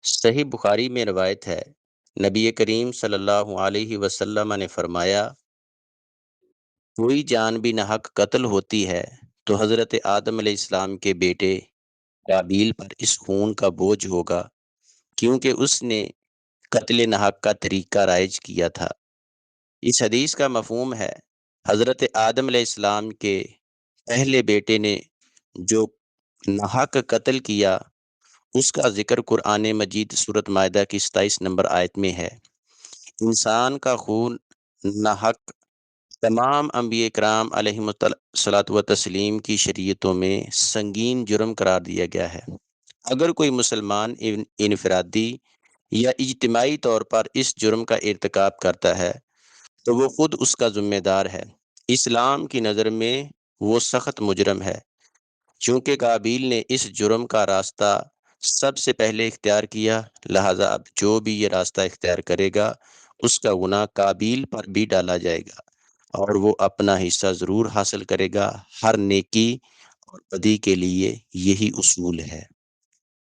صحیح بخاری میں روایت ہے، نبی کریم صلی اللہ علیہ وسلم نے فرمایا، کوئی جان بھی ناحق قتل ہوتی ہے تو حضرت آدم علیہ السلام کے بیٹے قابیل پر اس خون کا بوجھ ہوگا، کیونکہ اس نے قتل ناحق کا طریقہ رائج کیا تھا۔ اس حدیث کا مفہوم ہے، حضرت آدم علیہ السلام کے پہلے بیٹے نے جو ناحق قتل کیا، اس کا ذکر قرآن مجید سورۃ مائدہ کی 27 نمبر آیت میں ہے۔ انسان کا خون ناحق تمام انبیاء کرام علیہ الصلاۃ و تسلیم کی شریعتوں میں سنگین جرم قرار دیا گیا ہے۔ اگر کوئی مسلمان انفرادی یا اجتماعی طور پر اس جرم کا ارتکاب کرتا ہے تو وہ خود اس کا ذمہ دار ہے۔ اسلام کی نظر میں وہ سخت مجرم ہے، چونکہ قابیل نے اس جرم کا راستہ سب سے پہلے اختیار کیا، لہذا اب جو بھی یہ راستہ اختیار کرے گا اس کا گناہ قابیل پر بھی ڈالا جائے گا اور وہ اپنا حصہ ضرور حاصل کرے گا۔ ہر نیکی اور بدی کے لیے یہی اصول ہے۔